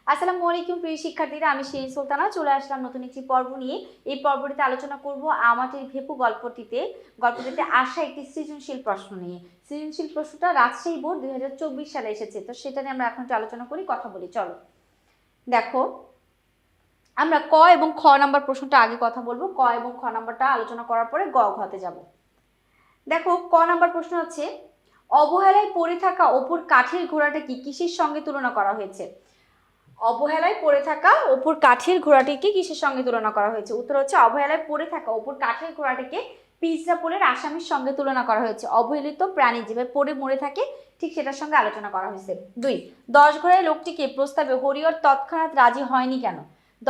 আসসালামু আলাইকুম প্রিয় শিক্ষার্থীরা, আমি শিরিন সুলতানা চলে আসলাম নতুন একটি পর্ব নিয়ে। এই পর্বটিতে আলোচনা করব আমাদের ভেপু গল্পটিতে আসা একটি সৃজনশীল প্রশ্ন নিয়ে। সৃজনশীল প্রশ্নটা রাজশাহী বোর্ড 2024 সালে এসেছে, তো সেটা নিয়ে আমরা এখন একটু আলোচনা করি, কথা বলি। চলো দেখো, আমরা ক এবং খ নাম্বার প্রশ্নটা আগে কথা বলবো, ক এবং খ নাম্বারটা আলোচনা করার পরে গ ঘতে যাব। দেখো, ক নাম্বার প্রশ্ন হচ্ছে, অবহেলায় পড়ে থাকা অপুর কাঠের ঘোড়াটাকে কিসের সঙ্গে তুলনা করা হয়েছে? অবহেলায় পড়ে থাকা অপুর কাঠের ঘোড়াটিকে কিসের সঙ্গে তুলনা করা হয়েছে? উত্তর হচ্ছে, অবহেলায় পড়ে থাকা অপুর কাঠের ঘোড়াটিকে পিজ্জাপোলের আসামির সঙ্গে তুলনা করা হয়েছে। অবহেলিত প্রাণী যেভাবে পড়ে মরে থাকে, ঠিক সেটার সঙ্গে আলোচনা করা হয়েছে। 2, 10 ঘোড়ায় লোকটিকে প্রস্তাবে হরিহর তৎক্ষণাৎ রাজি হয়নি কেন?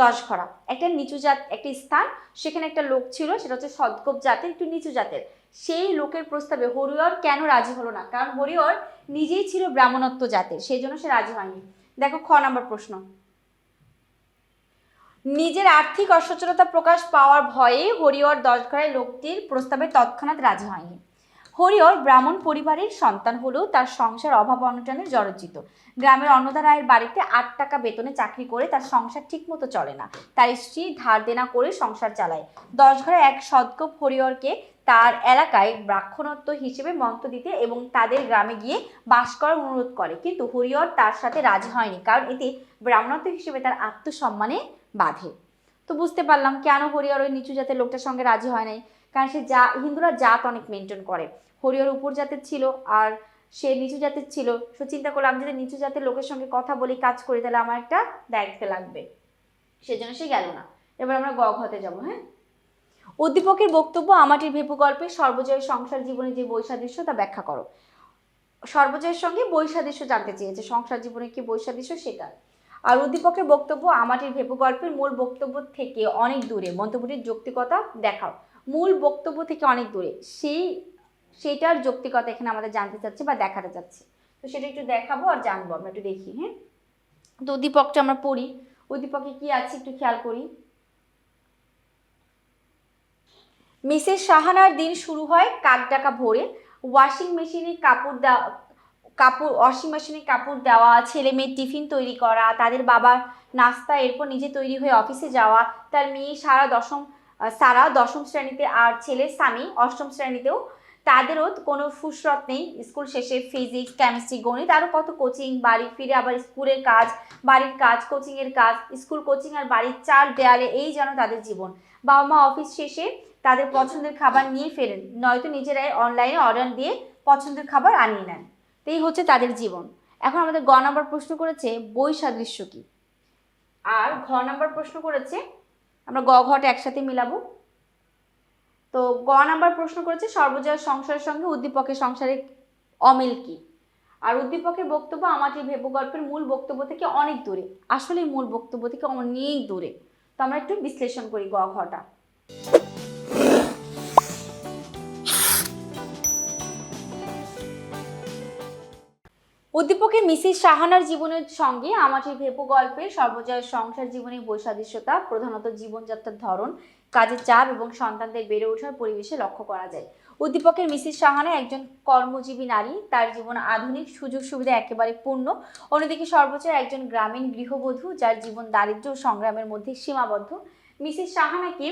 10 ঘোড়া একটা নিচু জাত, একটা স্থান, সেখানে একটা লোক ছিল, সেটা হচ্ছে সদগোপ জাতের, একটু নিচু জাতের। সেই লোকের প্রস্তাবে হরিহর কেন রাজি হলো না? কারণ হরিহর নিজেই ছিল ব্রাহ্মণত্ব জাতের, সেই জন্য সে রাজি হয়নি। দেখো, খ নাম্বার প্রশ্ন, নিজের আর্থিক অসচ্ছলতা প্রকাশ পাওয়ার ভয়ে হরিহর 10 ঘোড়ায় লোকটির প্রস্তাবে তৎক্ষণাৎ রাজি হয়নি। হরিহর ব্রাহ্মণ পরিবারের সন্তান হলেও তার সংসার অভাব অনটনে জর্জরিত। গ্রামের অন্নদা রায়ের বাড়িতে 8 টাকা বেতনে চাকরি করে তার সংসার ঠিকমতো চলে না। তার স্ত্রী ধার দেনা করে সংসার চালায়। 10 ঘোড়ায় এক সদগোপ হরিহরকে তার এলাকায় ব্রাহ্মণত্ব হিসেবে মন্ত্র দিতে এবং তাদের গ্রামে গিয়ে বাস করার অনুরোধ করে, কিন্তু হরিহর তার সাথে রাজি হয়নি, কারণ এতে ব্রাহ্মণত্ব হিসেবে তার আত্মসম্মানে বাধে। তো বুঝতে পারলাম কেন হরিহর ওই নিচু জাতের লোকটার সঙ্গে রাজি হয় নাই, কারণ সে হিন্দুরা জাত অনেক মেনটেন করে। হরিহর উপর জাতের ছিল আর সে নিচু জাতের ছিল। সে চিন্তা করলাম, যদি নিচু জাতের লোকের সঙ্গে কথা বলি, কাজ করি, তাহলে আমার একটা দায়িত্ব লাগবে, সেজন্য সে গেল না। এবার আমরা গ ঘতে যাবো। হ্যাঁ, উদ্দীপকের বক্তব্য আমাটির ভেপু গল্পে সর্বজয়ের সংসার জীবনে যে বৈসাদৃশ্য তা ব্যাখ্যা করো। সর্বজয়ের সঙ্গে বৈসাদৃশ্য জানতে চেয়েছে, সংসার জীবনে কি বৈসাদৃশ্য সেটা। আর উদ্দীপকের বক্তব্য আমাটির ভেপু গল্পের মূল বক্তব্য থেকে অনেক দূরে, মন্তব্যটির যৌক্তিকতা দেখাও। মূল বক্তব্য থেকে অনেক দূরে, সেটার যৌক্তিকতা এখানে আমাদের জানতে চাচ্ছে বা দেখাতে চাচ্ছে, তো সেটা একটু দেখাবো আর জানবো। আমরা একটু দেখি। হ্যাঁ, তো উদ্দীপকটা আমরা পড়ি। উদ্দীপকে কি আছে একটু খেয়াল করি। মিসেস সাহানার দিন শুরু হয় কাক ডাকা ভোরে। ওয়াশিং মেশিনে কাপড় দেওয়া, ছেলে মেয়ের টিফিন তৈরি করা, তাদের বাবার নাস্তা, এরপর নিজে তৈরি হয়ে অফিসে যাওয়া, তার মেয়ে সারা দশম শ্রেণীতে আর ছেলে সামি অষ্টম শ্রেণীতেও। তাদেরও কোনো ফুসরত নেই, স্কুল শেষে ফিজিক্স, কেমিস্ট্রি, গণিত, আরও কত কোচিং, বাড়ি ফিরে আবার স্কুলের কাজ, বাড়ির কাজ, কোচিংয়ের কাজ, স্কুল, কোচিং আর বাড়ির চার দেয়ালে, এই যেন তাদের জীবন। বাবা মা অফিস শেষে তাদের পছন্দের খাবার নিয়ে ফেরেন, নয়তো নিজেরাই অনলাইনে অর্ডার দিয়ে পছন্দের খাবার আনিয়ে নেন। তো এই হচ্ছে তাদের জীবন। এখন আমাদের গ নাম্বার প্রশ্ন করেছে বৈসাদৃশ্য কি, আর ঘ নাম্বার প্রশ্ন করেছে, আমরা গ ঘটা একসাথে মিলাবো। তো গ নাম্বার প্রশ্ন করেছে সর্বজয়ের সংসারের সঙ্গে উদ্দীপকের সংসারের অমিল কি। আর উদ্দীপকের বক্তব্য আমাটির ভেপু গল্পের মূল বক্তব্য থেকে অনেক দূরে। আসলে মূল বক্তব্য থেকে অনেক দূরে। তো আমরা একটু বিশ্লেষণ করি গ ঘটা। উদ্দীপকে মিসেস সাহানার জীবনের সঙ্গে আমাটির ভেপু গল্পের সর্বজয়ের সংসার জীবনের বৈসাদৃশ্যতা প্রধানত জীবনযাত্রার ধরন, কাজের চাপ এবং সন্তানদের বেড়ে ওঠার পরিবেশে লক্ষ্য করা যায়। উদ্দীপকের মিসেস সাহানা একজন কর্মজীবী নারী, তার জীবন আধুনিক সুযোগ সুবিধা একেবারে পূর্ণ। অন্যদিকে সর্বজয় একজন গ্রামীণ গৃহবধূ, যার জীবন দারিদ্র্য ও সংগ্রামের মধ্যে সীমাবদ্ধ। মিসেস সাহানাকে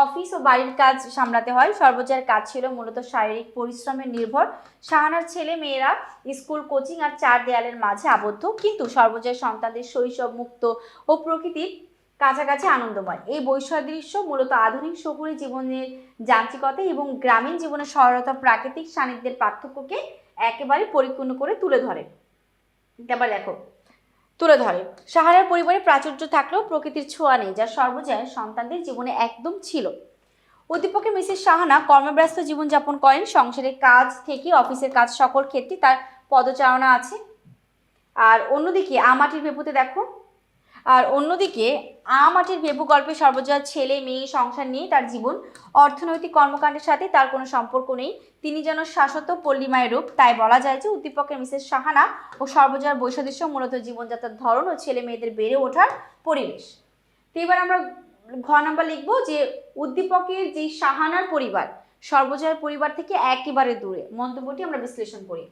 অফিস ও বাড়ির কাজ সামলাতে হয়। সর্বজয়ের কাজ ছিল মূলত শারীরিক পরিশ্রমের নির্ভর। সাহানার ছেলে মেয়েরা স্কুল, কোচিং আর চার দেয়ালের মাঝে আবদ্ধ, কিন্তু সর্বজয় সন্তানদের শৈশব মুক্ত ও প্রকৃতির কাছাকাছি আনন্দময়। এই বৈসাদৃশ্য মূলত আধুনিক শহুরে জীবনের যান্ত্রিকতা এবং গ্রামীণ জীবনের সরলতা প্রাকৃতিক সান্নিধ্যের পার্থক্যকে একেবারে পরিপূর্ণ করে তুলে ধরে। সাহারার পরিবারে প্রাচুর্য থাকলেও প্রকৃতির ছোঁয়া নেই, যা সর্বজয়ের সন্তানদের জীবনে একদম ছিল। উদ্দীপকে মিসেস সাহানা কর্মব্যস্ত জীবনযাপন করেন। সংসারের কাজ থেকে অফিসের কাজ, সকল ক্ষেত্রে তার পদচারণা আছে। আর অন্যদিকে আমাটির ভেপু গল্পে সর্বজয়া ছেলে মেয়ে সংসার নিয়ে তার জীবন, অর্থনৈতিক কর্মকাণ্ডের সাথে তার কোনো সম্পর্ক নেই। তিনি যেন শাশ্বত পল্লীমায়ের রূপ। তাই বলা যায় যে উদ্দীপকের মিসেস সাহানা ও সর্বজয়ার বৈসাদৃশ্য মূলত জীবনযাত্রার ধরন ও ছেলে মেয়েদের বেড়ে ওঠার পরিবেশ। তো এবার আমরা ঘ নাম্বার লিখবো যে উদ্দীপকের যে সাহানার পরিবার সর্বজয়ের পরিবার থেকে একেবারে দূরে। মন্তব্যটি আমরা বিশ্লেষণ করি।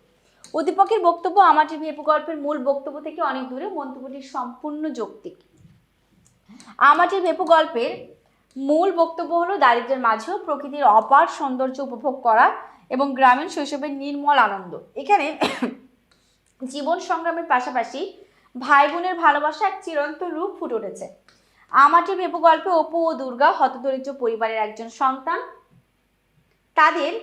উদ্দীপকের বক্তব্য আমাটির ভেপু গল্পের মূল বক্তব্য থেকে অনেক দূরে, মন্তব্যটি সম্পূর্ণ যৌক্তিক। আমাটির ভেপু গল্পের মূল বক্তব্য হলো দারিদ্র্যের মাঝেও প্রকৃতির অপার সৌন্দর্য উপভোগ করা এবং গ্রামীণ শৈশবের নির্মল আনন্দ। এখানে জীবন সংগ্রামের পাশাপাশি ভাই বোনের ভালোবাসা এক চিরন্তন রূপ ফুটে উঠেছে। আমাটির ভেপু গল্পে অপু ও দুর্গা হতদরিদ্র পরিবারের একজন সন্তান। তাদের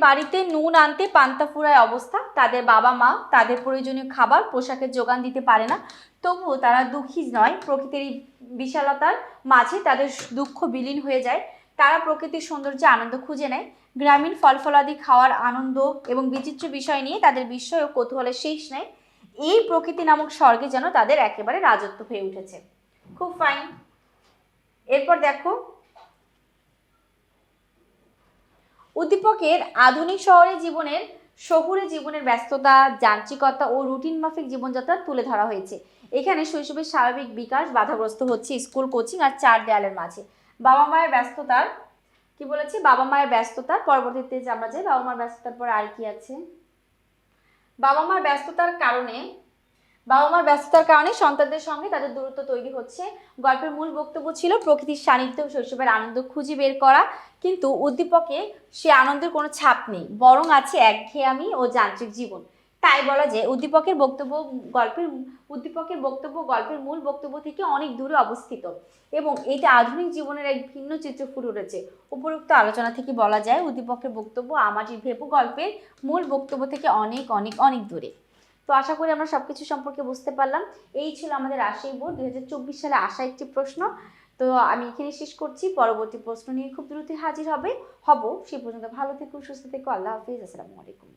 বাড়িতে নুন আনতে পান্তা ফুরায় অবস্থা। তাদের বাবা মা তাদের প্রয়োজনীয় খাবার পোশাকের যোগান দিতে পারে না, তবুও তারা দুঃখী নয়। প্রকৃতির এই বিশালতার মাঝে তাদের দুঃখ বিলীন হয়ে যায়। তারা প্রকৃতির সৌন্দর্যে আনন্দ খুঁজে নেয়। গ্রামীণ ফল ফলাদি খাওয়ার আনন্দ এবং বিচিত্র বিষয় নিয়ে তাদের বিস্ময় ও কৌতূহলের শেষ নেই। এই প্রকৃতি নামক স্বর্গে যেন তাদের একেবারে রাজত্ব হয়ে উঠেছে। খুব ফাইন। এরপর দেখো, উদ্দীপকের আধুনিক শহুরে জীবনের ব্যস্ততা, যান্ত্রিকতা ও রুটিন মাফিক জীবনযাত্রা তুলে ধরা হয়েছে। এখানে শৈশবের স্বাভাবিক বিকাশ বাধাগ্রস্ত হচ্ছে স্কুল, কোচিং আর চার দেয়ালের মাঝে। বাবা মায়ের ব্যস্ততার পরবর্তীতে আমরা যাই, বাবা মায়ের ব্যস্ততার পর আর কি আছে? বাবা মার ব্যস্ততার কারণে সন্তানদের সঙ্গে তাদের দূরত্ব তৈরি হচ্ছে। গল্পের মূল বক্তব্য ছিল প্রকৃতির সান্নিধ্য ও শৈশবের আনন্দ খুঁজে বের করা, কিন্তু উদ্দীপকে সে আনন্দের কোনো ছাপ নেই, বরং আছে একঘেয়েমি ও যান্ত্রিক জীবন। তাই বলা যায় উদ্দীপকের বক্তব্য গল্পের মূল বক্তব্য থেকে অনেক দূরে অবস্থিত এবং এটা আধুনিক জীবনের এক ভিন্ন চিত্র ফুটে উঠেছে। উপরোক্ত আলোচনা থেকে বলা যায় উদ্দীপকের বক্তব্য আমাটির ভেপু গল্পের মূল বক্তব্য থেকে অনেক অনেক অনেক দূরে। তো আশা করি আমরা সবকিছু সম্পর্কে বুঝতে পারলাম। এই ছিল আমাদের আশাই বোর্ড 2024 সালে আসা একটি প্রশ্ন। তো আমি এখানে শেষ করছি, পরবর্তী প্রশ্ন নিয়ে খুব দ্রুত হাজির হব। সেই পর্যন্ত ভালো থেকো, সুস্থ থেকো। আল্লাহ হাফিজ, আসসালামু আলাইকুম।